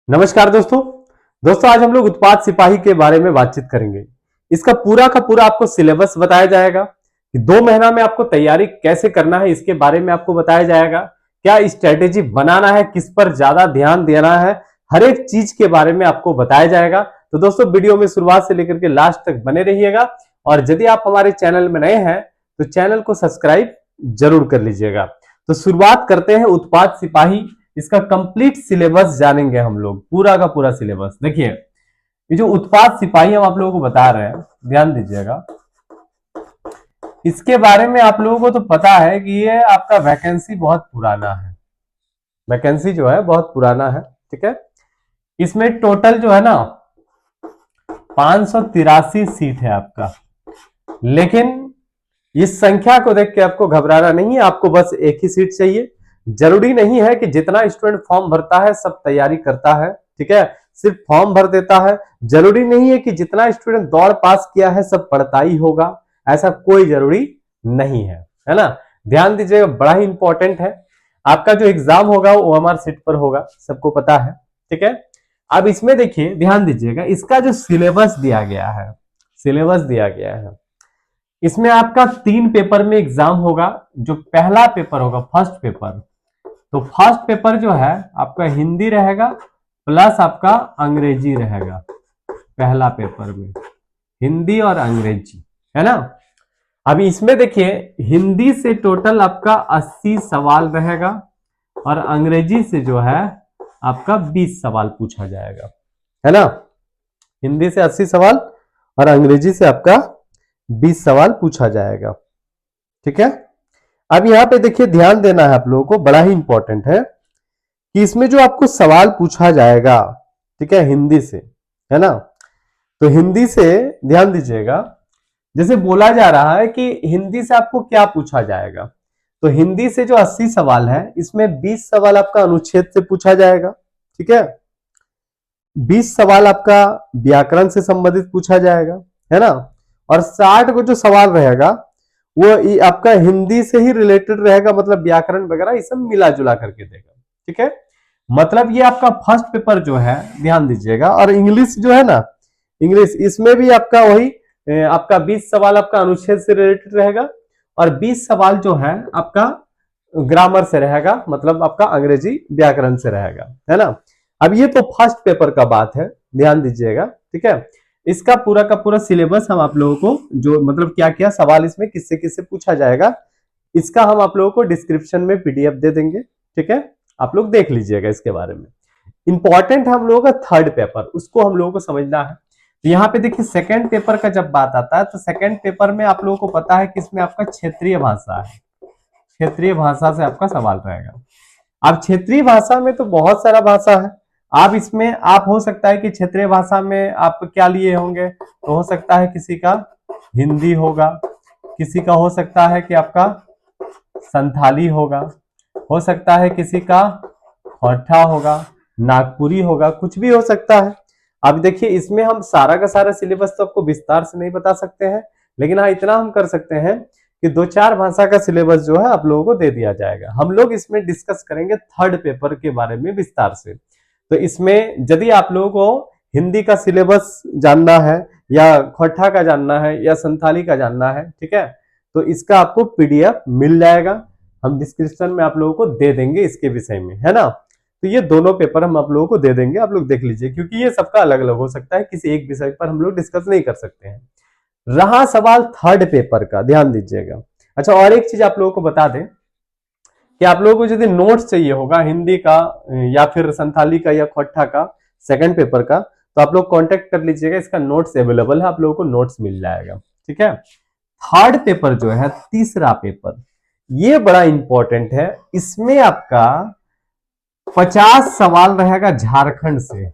नमस्कार दोस्तों आज हम लोग उत्पाद सिपाही के बारे में बातचीत करेंगे। इसका पूरा का पूरा आपको सिलेबस बताया जाएगा कि 2 महीना में आपको तैयारी कैसे करना है, इसके बारे में आपको बताया जाएगा। क्या स्ट्रेटेजी बनाना है, किस पर ज्यादा ध्यान देना है, हर एक चीज के बारे में आपको बताया जाएगा। तो दोस्तों वीडियो में शुरुआत से लेकर के लास्ट तक बने रहिएगा और यदि आप हमारे चैनल में नए हैं तो चैनल को सब्सक्राइब जरूर कर लीजिएगा। तो शुरुआत करते हैं उत्पाद सिपाही। इसका कंप्लीट सिलेबस जानेंगे हम लोग, पूरा का पूरा सिलेबस। देखिए ये जो उत्पाद सिपाही हम आप लोगों को बता रहे हैं, ध्यान दीजिएगा। इसके बारे में आप लोगों को तो पता है कि ये आपका वैकेंसी बहुत पुराना है, वैकेंसी जो है बहुत पुराना है, ठीक है। इसमें टोटल जो है ना 583 सीट है आपका, लेकिन इस संख्या को देख के आपको घबराना नहीं है। आपको बस एक ही सीट चाहिए। जरूरी नहीं है कि जितना स्टूडेंट फॉर्म भरता है सब तैयारी करता है, ठीक है, सिर्फ फॉर्म भर देता है। जरूरी नहीं है कि जितना स्टूडेंट दौड़ पास किया है सब पढ़ता ही होगा, ऐसा कोई जरूरी नहीं है, है ना। ध्यान दीजिएगा, बड़ा ही इंपॉर्टेंट है। आपका जो एग्जाम होगा वो OMR सीट पर होगा, सबको पता है, ठीक है। अब इसमें देखिए, ध्यान दीजिएगा, इसका जो सिलेबस दिया गया है, सिलेबस दिया गया है, इसमें आपका 3 पेपर में एग्जाम होगा। जो पहला पेपर होगा फर्स्ट पेपर, तो फर्स्ट पेपर जो है आपका हिंदी रहेगा प्लस आपका अंग्रेजी रहेगा। पहला पेपर में हिंदी और अंग्रेजी, है ना। अभी इसमें देखिए, हिंदी से टोटल आपका 80 सवाल रहेगा और अंग्रेजी से जो है आपका 20 सवाल पूछा जाएगा, है ना। हिंदी से 80 सवाल और अंग्रेजी से आपका 20 सवाल पूछा जाएगा, ठीक है। अब यहां पे देखिए, ध्यान देना है आप लोगों को, बड़ा ही इंपॉर्टेंट है कि इसमें जो आपको सवाल पूछा जाएगा, ठीक है, हिंदी से, है ना। तो हिंदी से ध्यान दीजिएगा, जैसे बोला जा रहा है कि हिंदी से आपको क्या पूछा जाएगा, तो हिंदी से जो 80 सवाल है इसमें 20 सवाल आपका अनुच्छेद से पूछा जाएगा, ठीक है। 20 सवाल आपका व्याकरण से संबंधित पूछा जाएगा, है ना। और 60 को जो सवाल रहेगा वो आपका हिंदी से ही रिलेटेड रहेगा, मतलब व्याकरण वगैरह ये सब मिला जुला करके देगा, ठीक है। मतलब ये आपका फर्स्ट पेपर जो है, ध्यान दीजिएगा। और इंग्लिश जो है ना, इंग्लिश, इसमें भी आपका वही आपका 20 सवाल आपका अनुच्छेद से रिलेटेड रहेगा और 20 सवाल जो है आपका ग्रामर से रहेगा, मतलब आपका अंग्रेजी व्याकरण से रहेगा, है ना। अब ये तो फर्स्ट पेपर का बात है, ध्यान दीजिएगा, ठीक है। इसका पूरा का पूरा सिलेबस हम आप लोगों को, जो मतलब क्या क्या सवाल इसमें किससे किससे पूछा जाएगा, इसका हम आप लोगों को डिस्क्रिप्शन में PDF दे देंगे, ठीक है। आप लोग देख लीजिएगा इसके बारे में। इंपॉर्टेंट है हम लोगों का थर्ड पेपर, उसको हम लोगों को समझना है। तो यहाँ पे देखिए, सेकंड पेपर का जब बात आता है तो सेकंड पेपर में आप लोगों को पता है कि इसमें आपका क्षेत्रीय भाषा है, क्षेत्रीय भाषा से आपका सवाल रहेगा। अब क्षेत्रीय भाषा में तो बहुत सारा भाषा है। आप इसमें आप हो सकता है कि क्षेत्रीय भाषा में आप क्या लिए होंगे, तो हो सकता है किसी का हिंदी होगा, किसी का हो सकता है कि आपका संथाली होगा, हो सकता है किसी का खोरठा होगा, नागपुरी होगा, कुछ भी हो सकता है। अब देखिए, इसमें हम सारा का सारा सिलेबस तो आपको विस्तार से नहीं बता सकते हैं, लेकिन हाँ इतना हम कर सकते हैं कि 2-4 भाषा का सिलेबस जो है आप लोगों को दे दिया जाएगा। हम लोग इसमें डिस्कस करेंगे थर्ड पेपर के बारे में विस्तार से। तो इसमें यदि आप लोगों को हिंदी का सिलेबस जानना है या खोरठा का जानना है या संथाली का जानना है, ठीक है, तो इसका आपको PDF मिल जाएगा, हम डिस्क्रिप्शन में आप लोगों को दे देंगे इसके विषय में, है ना। तो ये दोनों पेपर हम आप लोगों को दे देंगे, आप लोग देख लीजिए, क्योंकि ये सबका अलग अलग हो सकता है, किसी एक विषय पर हम लोग डिस्कस नहीं कर सकते हैं। रहा सवाल थर्ड पेपर का, ध्यान दीजिएगा। अच्छा, और एक चीज आप लोगों को बता दें कि आप लोगों को यदि नोट्स चाहिए होगा हिंदी का या फिर संथाली का या खोरठा का सेकंड पेपर का, तो आप लोग कांटेक्ट कर लीजिएगा, इसका नोट्स अवेलेबल है, आप लोगों को नोट्स मिल जाएगा, ठीक है। थर्ड पेपर जो है, तीसरा पेपर, ये बड़ा इंपॉर्टेंट है। इसमें आपका 50 सवाल रहेगा झारखंड से,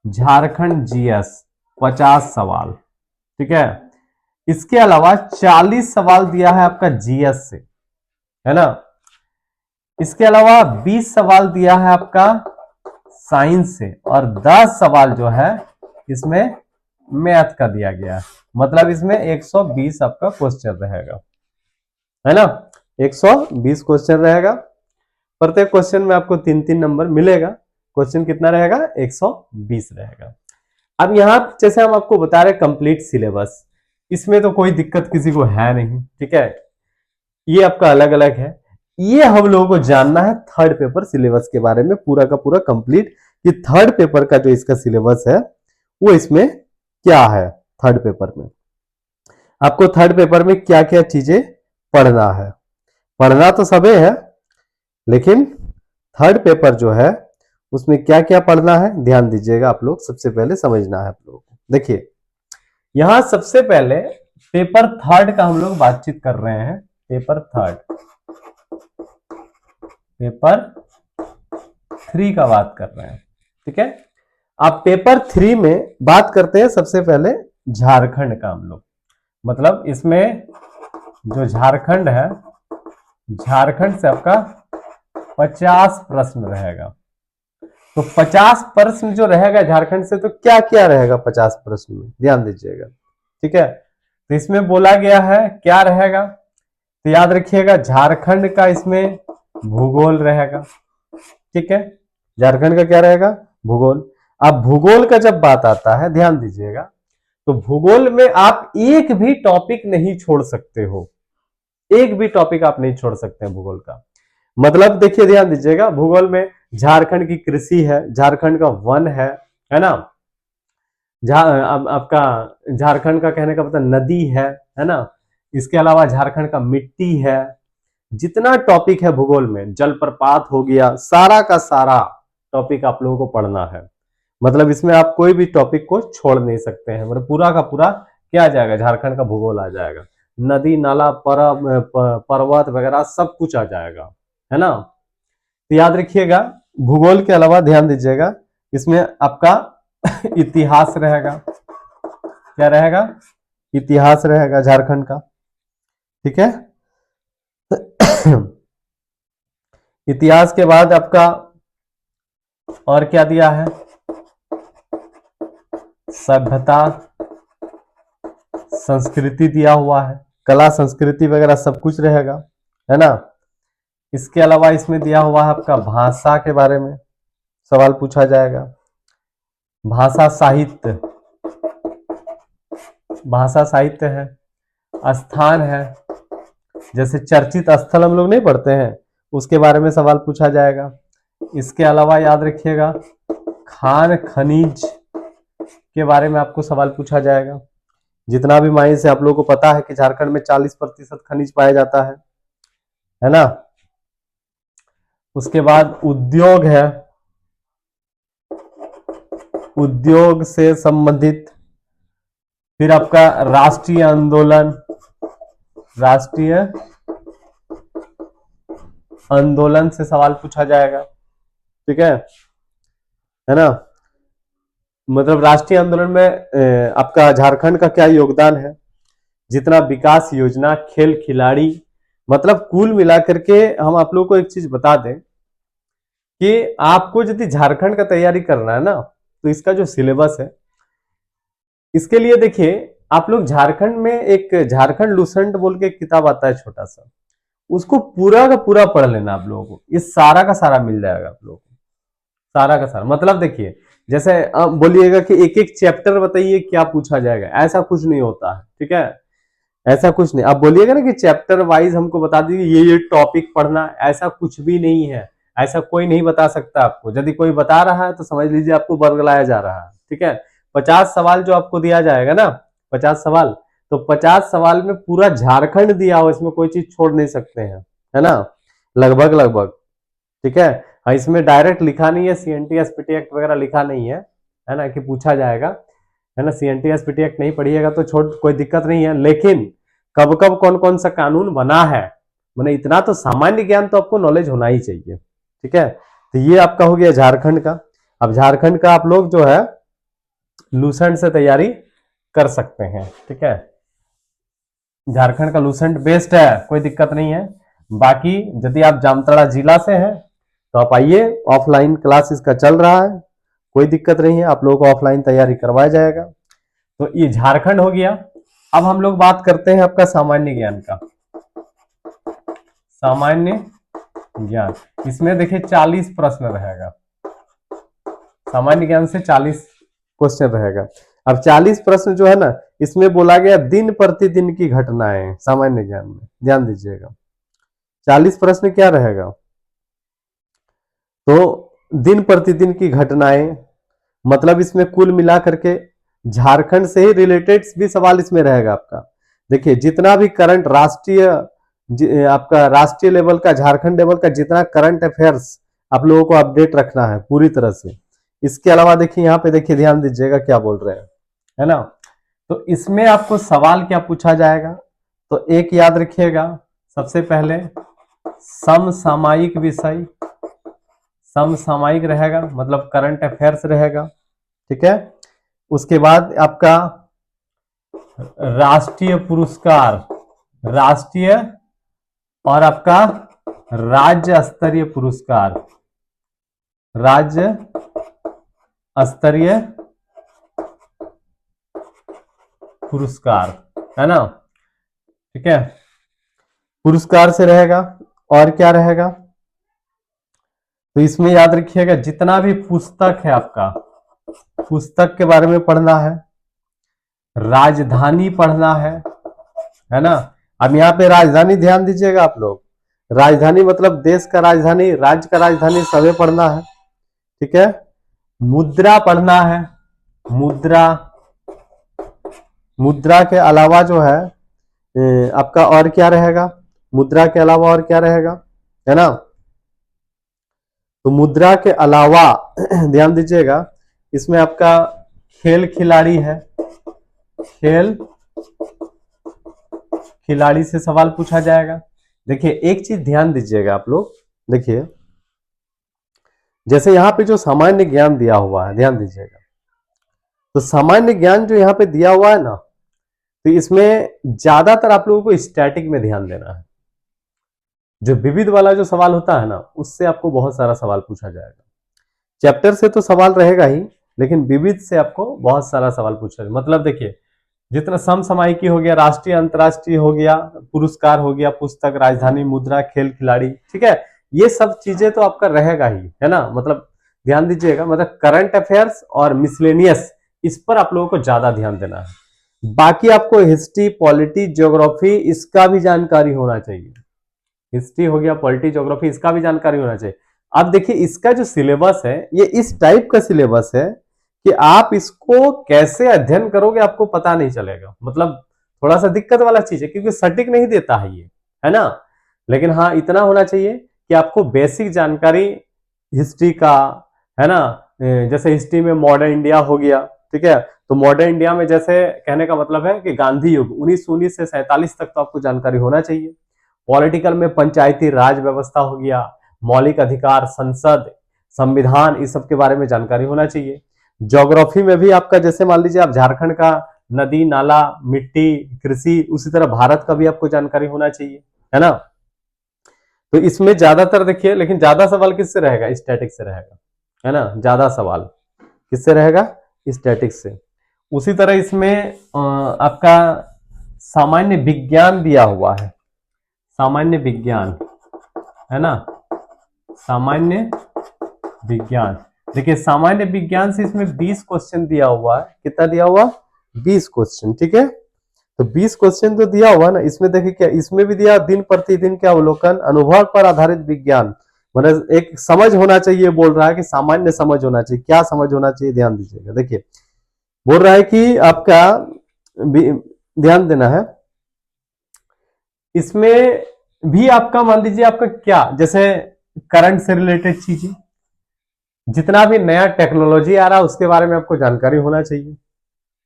झारखंड GS 50 सवाल, ठीक है। इसके अलावा 40 सवाल दिया है आपका GS से, है ना। इसके अलावा 20 सवाल दिया है आपका साइंस से और 10 सवाल जो है इसमें मैथ का दिया गया है, मतलब इसमें 120 आपका क्वेश्चन रहेगा, है ना। 120 क्वेश्चन रहेगा, प्रत्येक क्वेश्चन में आपको 3-3 नंबर मिलेगा। क्वेश्चन कितना रहेगा, 120 रहेगा। अब यहां जैसे हम आपको बता रहे कंप्लीट सिलेबस, इसमें तो कोई दिक्कत किसी को है नहीं, ठीक है। ये आपका अलग अलग है, ये हम लोगों को जानना है थर्ड पेपर सिलेबस के बारे में पूरा का पूरा कंप्लीट, कि थर्ड पेपर का जो इसका सिलेबस है वो इसमें क्या है। थर्ड पेपर में आपको थर्ड पेपर में क्या क्या चीजें पढ़ना है, पढ़ना तो सबे है, लेकिन थर्ड पेपर जो है उसमें क्या क्या पढ़ना है ध्यान दीजिएगा आप लोग, सबसे पहले समझना है आप लोगों को। देखिए यहां सबसे पहले पेपर थर्ड का हम लोग बातचीत कर रहे हैं, पेपर थर्ड, पेपर 3 का बात कर रहे हैं, ठीक है। आप पेपर 3 में बात करते हैं सबसे पहले झारखंड का हम लोग, मतलब इसमें जो झारखंड है, झारखंड से आपका 50 प्रश्न रहेगा। तो 50 प्रश्न जो रहेगा झारखंड से, तो क्या क्या रहेगा 50 प्रश्न में ध्यान दीजिएगा, ठीक है। तो इसमें बोला गया है क्या रहेगा, तो याद रखिएगा झारखंड का इसमें भूगोल रहेगा, ठीक है। झारखंड का क्या रहेगा, भूगोल। अब भूगोल का जब बात आता है ध्यान दीजिएगा, तो भूगोल में आप एक भी टॉपिक नहीं छोड़ सकते हो, एक भी टॉपिक आप नहीं छोड़ सकते हैं भूगोल का। मतलब देखिए ध्यान दीजिएगा, भूगोल में झारखंड की कृषि है, झारखंड का वन है ना, आपका झारखंड का कहने का मतलब नदी है ना, इसके अलावा झारखंड का मिट्टी है, जितना टॉपिक है भूगोल में, जलप्रपात हो गया, सारा का सारा टॉपिक आप लोगों को पढ़ना है। मतलब इसमें आप कोई भी टॉपिक को छोड़ नहीं सकते हैं, मतलब पूरा का पूरा क्या आ जाएगा, झारखंड का भूगोल आ जाएगा, नदी नाला पर्वत वगैरह सब कुछ आ जाएगा, है ना। तो याद रखिएगा भूगोल के अलावा ध्यान दीजिएगा इसमें आपका इतिहास रहेगा, क्या रहेगा, इतिहास रहेगा झारखंड का, ठीक है। इतिहास के बाद आपका और क्या दिया है, सभ्यता संस्कृति दिया हुआ है, कला संस्कृति वगैरह सब कुछ रहेगा, है ना। इसके अलावा इसमें दिया हुआ है आपका भाषा के बारे में सवाल पूछा जाएगा, भाषा साहित्य, भाषा साहित्य है, स्थान है, जैसे चर्चित स्थल हम लोग नहीं पढ़ते हैं उसके बारे में सवाल पूछा जाएगा। इसके अलावा याद रखिएगा खान खनिज के बारे में आपको सवाल पूछा जाएगा, जितना भी माइंस से आप लोगों को पता है कि झारखंड में 40% खनिज पाया जाता है ना। उसके बाद उद्योग है, उद्योग से संबंधित, फिर आपका राष्ट्रीय आंदोलन, राष्ट्रीय आंदोलन से सवाल पूछा जाएगा, ठीक है ना। मतलब राष्ट्रीय आंदोलन में आपका झारखंड का क्या योगदान है, जितना विकास योजना, खेल खिलाड़ी, मतलब कुल मिलाकर के हम आप लोगों को एक चीज बता दें कि आपको यदि झारखंड का तैयारी करना है ना, तो इसका जो सिलेबस है इसके लिए देखिए आप लोग झारखंड में एक झारखंड लूसेंट बोल के एक किताब आता है छोटा सा, उसको पूरा का पूरा पढ़ लेना आप लोगों को, ये सारा का सारा मिल जाएगा आप लोगों को, सारा का सारा। मतलब देखिए जैसे बोलिएगा कि एक एक चैप्टर बताइए क्या पूछा जाएगा, ऐसा कुछ नहीं होता है, ठीक है, ऐसा कुछ नहीं। आप बोलिएगा ना कि चैप्टर वाइज हमको बता दीजिए ये टॉपिक पढ़ना, ऐसा कुछ भी नहीं है, ऐसा कोई नहीं बता सकता आपको। यदि कोई बता रहा है तो समझ लीजिए आपको बरगलाया जा रहा है, ठीक है। 50 सवाल जो आपको दिया जाएगा ना, 50 सवाल, तो 50 सवाल में पूरा झारखंड दिया हो, इसमें कोई चीज छोड़ नहीं सकते हैं, है ना, लगभग लगभग, ठीक है। हाँ, इसमें डायरेक्ट लिखा नहीं है सीएनटी एसपीटी एक्ट वगैरह लिखा नहीं है ना, कि पूछा जाएगा, है ना। सीएनटी एसपीटी एक्ट नहीं पढ़िएगा तो छोड़, कोई दिक्कत नहीं है, लेकिन कब कब कौन कौन सा कानून बना है, मैंने इतना तो सामान्य ज्ञान तो आपको नॉलेज होना ही चाहिए, ठीक है। तो ये आपका हो गया झारखंड का। अब झारखंड का आप लोग जो है लूसेंट से तैयारी कर सकते हैं, ठीक है। झारखंड का लूसेंट बेस्ट है, कोई दिक्कत नहीं है। बाकी यदि आप जामताड़ा जिला से हैं तो आप आइए, ऑफलाइन क्लास इसका चल रहा है, कोई दिक्कत नहीं है, आप लोगों को ऑफलाइन तैयारी करवाया जाएगा। तो ये झारखंड हो गया। अब हम लोग बात करते हैं आपका सामान्य ज्ञान का। सामान्य ज्ञान, इसमें देखिए 40 प्रश्न रहेगा, सामान्य ज्ञान से 40 क्वेश्चन रहेगा। अब 40 प्रश्न जो है ना, इसमें बोला गया दिन प्रतिदिन की घटनाएं सामान्य ज्ञान में, ध्यान दीजिएगा। 40 प्रश्न क्या रहेगा, तो दिन प्रतिदिन की घटनाएं, मतलब इसमें कुल मिला करके झारखंड से ही रिलेटेड भी सवाल इसमें रहेगा आपका। देखिए जितना भी करंट राष्ट्रीय, आपका राष्ट्रीय लेवल का, झारखंड लेवल का जितना करंट अफेयर्स आप लोगों को अपडेट रखना है पूरी तरह से। इसके अलावा देखिए यहाँ पे, देखिए ध्यान दीजिएगा क्या बोल रहे हैं, है ना। तो इसमें आपको सवाल क्या पूछा जाएगा, तो एक याद रखिएगा, सबसे पहले समसामयिक विषय, समसामयिक रहेगा, मतलब करंट अफेयर्स रहेगा, ठीक है। उसके बाद आपका राष्ट्रीय पुरस्कार, राष्ट्रीय और आपका राज्य स्तरीय पुरस्कार, राज्य स्तरीय पुरस्कार, है ना, ठीक है। पुरस्कार से रहेगा। और क्या रहेगा, तो इसमें याद रखिएगा जितना भी पुस्तक है आपका, पुस्तक के बारे में पढ़ना है, राजधानी पढ़ना है ना। अब यहाँ पे राजधानी ध्यान दीजिएगा आप लोग, राजधानी मतलब देश का राजधानी, राज्य का राजधानी सभी पढ़ना है, ठीक है। मुद्रा पढ़ना है, मुद्रा, मुद्रा के अलावा जो है आपका और क्या रहेगा, मुद्रा के अलावा और क्या रहेगा, है ना। तो मुद्रा के अलावा ध्यान दीजिएगा, इसमें आपका खेल खिलाड़ी है, खेल खिलाड़ी से सवाल पूछा जाएगा। देखिए एक चीज ध्यान दीजिएगा आप लोग, देखिए जैसे यहाँ पे जो सामान्य ज्ञान दिया हुआ है, ध्यान दीजिएगा, तो सामान्य ज्ञान जो यहाँ पे दिया हुआ है ना, तो इसमें ज्यादातर आप लोगों को स्टैटिक में ध्यान देना है। जो विविध वाला जो सवाल होता है ना, उससे आपको बहुत सारा सवाल पूछा जाएगा। चैप्टर से तो सवाल रहेगा ही, लेकिन विविध से आपको बहुत सारा सवाल पूछा जाएगा। मतलब देखिए जितना समसामयिकी हो गया, राष्ट्रीय अंतरराष्ट्रीय हो गया, पुरस्कार हो गया, पुस्तक, राजधानी, मुद्रा, खेल खिलाड़ी, ठीक है, ये सब चीजें तो आपका रहेगा ही, है ना। मतलब ध्यान दीजिएगा, मतलब करंट अफेयर्स और मिसलेनियस, इस पर आप लोगों को ज्यादा ध्यान देना है। बाकी आपको हिस्ट्री, पॉलिटी, ज्योग्राफी, इसका भी जानकारी होना चाहिए। हिस्ट्री हो गया, पॉलिटी, ज्योग्राफी, इसका भी जानकारी होना चाहिए। अब देखिए इसका जो सिलेबस है, ये इस टाइप का सिलेबस है कि आप इसको कैसे अध्ययन करोगे आपको पता नहीं चलेगा। मतलब थोड़ा सा दिक्कत वाला चीज है, क्योंकि सटीक नहीं देता है ये, है ना। लेकिन हाँ इतना होना चाहिए कि आपको बेसिक जानकारी हिस्ट्री का, है ना। जैसे हिस्ट्री में मॉडर्न इंडिया हो गया, ठीक है, तो मॉडर्न इंडिया में जैसे कहने का मतलब है कि गांधी युग 1919 से 47 तक तो आपको जानकारी होना चाहिए। पॉलिटिकल में पंचायती राज व्यवस्था हो गया, मौलिक अधिकार, संसद, संविधान, इस सब के बारे में जानकारी होना चाहिए। ज्योग्राफी में भी आपका जैसे मान लीजिए आप झारखंड का नदी नाला, मिट्टी, कृषि, उसी तरह भारत का भी आपको जानकारी होना चाहिए, है ना। तो इसमें ज्यादातर देखिए, लेकिन ज्यादा सवाल किससे रहेगा, स्टैटिक से रहेगा, है ना। ज्यादा सवाल किससे रहेगा, स्टैटिक से। उसी तरह इसमें आपका सामान्य विज्ञान दिया हुआ है, सामान्य विज्ञान, है ना, सामान्य विज्ञान। देखिए सामान्य विज्ञान से इसमें 20 क्वेश्चन दिया हुआ है। कितना दिया हुआ, 20 क्वेश्चन, ठीक है। तो 20 क्वेश्चन तो दिया हुआ ना, इसमें देखिए क्या, इसमें भी दिया दिन प्रतिदिन के अवलोकन, अनुभव पर आधारित विज्ञान, मतलब एक समझ होना चाहिए, बोल रहा है कि सामान्य समझ होना चाहिए। क्या समझ होना चाहिए, ध्यान दीजिएगा। देखिए बोल रहा है कि आपका ध्यान देना है, इसमें भी आपका मान लीजिए आपका क्या, जैसे करंट से रिलेटेड चीजें, जितना भी नया टेक्नोलॉजी आ रहा है उसके बारे में आपको जानकारी होना चाहिए,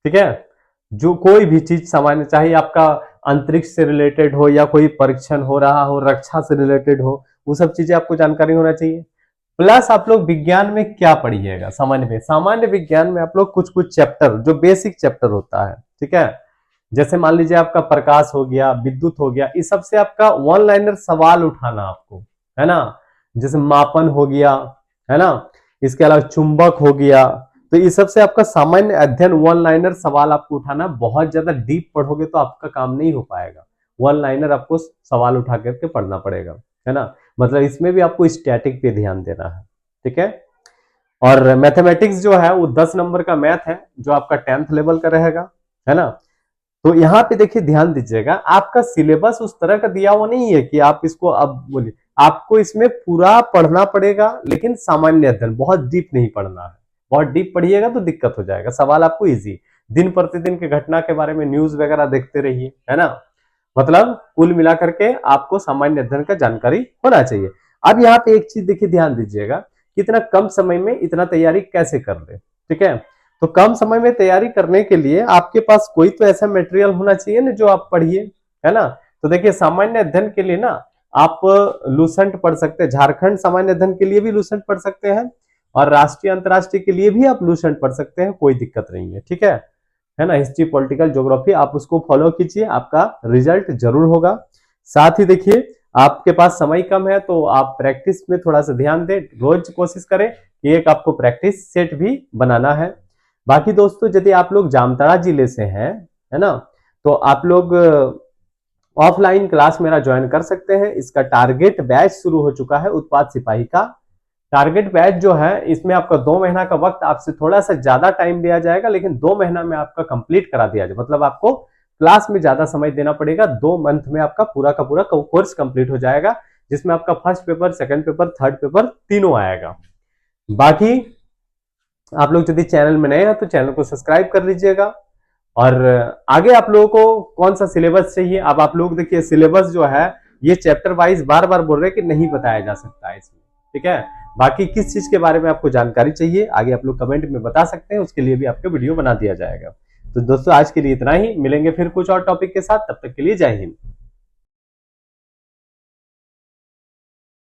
ठीक है। जो कोई भी चीज सामान्य, चाहे आपका अंतरिक्ष से रिलेटेड हो या कोई परीक्षण हो रहा हो, रक्षा से रिलेटेड हो, वो सब चीजें आपको जानकारी होना चाहिए। प्लस आप लोग विज्ञान में क्या पढ़िएगा, सामान्य में, सामान्य विज्ञान में आप लोग कुछ कुछ चैप्टर, जो बेसिक चैप्टर होता है, ठीक है, जैसे मान लीजिए आपका प्रकाश हो गया, विद्युत हो गया, इस सब से आपका वन लाइनर सवाल उठाना आपको, है ना। जैसे मापन हो गया, है ना, इसके अलावा चुंबक हो गया, तो इस सब से आपका सामान्य अध्ययन, वन लाइनर सवाल आपको उठाना। बहुत ज्यादा डीप पढ़ोगे तो आपका काम नहीं हो पाएगा, वन लाइनर आपको सवाल उठा करके पढ़ना पड़ेगा, है ना। मतलब इसमें भी आपको स्टैटिक पे ध्यान देना है, ठीक है। और मैथमेटिक्स जो है वो 10 नंबर का मैथ है जो आपका 10th लेवल का रहेगा, है ना। तो यहाँ पे देखिए ध्यान दीजिएगा, आपका सिलेबस उस तरह का दिया हुआ नहीं है कि आप इसको अब बोलिए, आपको इसमें पूरा पढ़ना पड़ेगा, लेकिन सामान्य अध्ययन, बहुत डीप नहीं पढ़ना है। बहुत डीप पढ़िएगा तो दिक्कत हो जाएगा। सवाल आपको इजी, दिन प्रतिदिन के घटना के बारे में न्यूज वगैरह देखते रहिए, है ना। मतलब कुल मिलाकर के आपको सामान्य अध्ययन का जानकारी होना चाहिए। अब यहाँ पे एक चीज देखिए ध्यान दीजिएगा, कितना कम समय में इतना तैयारी कैसे कर ले, ठीक है। तो कम समय में तैयारी करने के लिए आपके पास कोई तो ऐसा मटेरियल होना चाहिए ना जो आप पढ़िए, है ना। तो देखिए सामान्य अध्ययन के लिए ना आप लूसेंट पढ़ सकते हैं, झारखंड सामान्य अध्ययन के लिए भी लूसेंट पढ़ सकते हैं, और राष्ट्रीय अंतरराष्ट्रीय के लिए भी आप लूसेंट पढ़ सकते हैं, कोई दिक्कत नहीं है, ठीक है ना। हिस्ट्री, पॉलिटिकल, ज्योग्राफी आप उसको फॉलो कीजिए, आपका रिजल्ट जरूर होगा। साथ ही देखिए आपके पास समय कम है तो आप प्रैक्टिस में थोड़ा सा ध्यान दें, रोज कोशिश करें कि एक आपको प्रैक्टिस सेट भी बनाना है। बाकी दोस्तों यदि आप लोग जामताड़ा जिले से हैं, है ना, तो आप लोग ऑफलाइन क्लास मेरा ज्वाइन कर सकते हैं। इसका टारगेट बैच शुरू हो चुका है, उत्पाद सिपाही का टारगेट बैच जो है, इसमें आपका 2 महीना का वक्त, आपसे थोड़ा सा ज्यादा टाइम लिया जाएगा, लेकिन 2 महीना में आपका कंप्लीट करा दिया जाए, मतलब आपको क्लास में ज्यादा समय देना पड़ेगा। 2 मंथ में आपका पूरा का पूरा कोर्स कंप्लीट हो जाएगा, जिसमें आपका first paper, second paper, third paper तीनों आएगा। बाकी आप लोग यदि चैनल में नए हैं तो चैनल को सब्सक्राइब कर लीजिएगा। और आगे आप लोगों को कौन सा सिलेबस चाहिए, अब आप लोग देखिए सिलेबस जो है ये चैप्टर वाइज बार बार बोल रहे हैं कि नहीं बताया जा सकता है इसमें, ठीक है। बाकी किस चीज के बारे में आपको जानकारी चाहिए आगे आप लोग कमेंट में बता सकते हैं, उसके लिए भी आपको वीडियो बना दिया जाएगा। तो दोस्तों आज के लिए इतना ही, मिलेंगे फिर कुछ और टॉपिक के साथ, तब तक के लिए जय हिंद।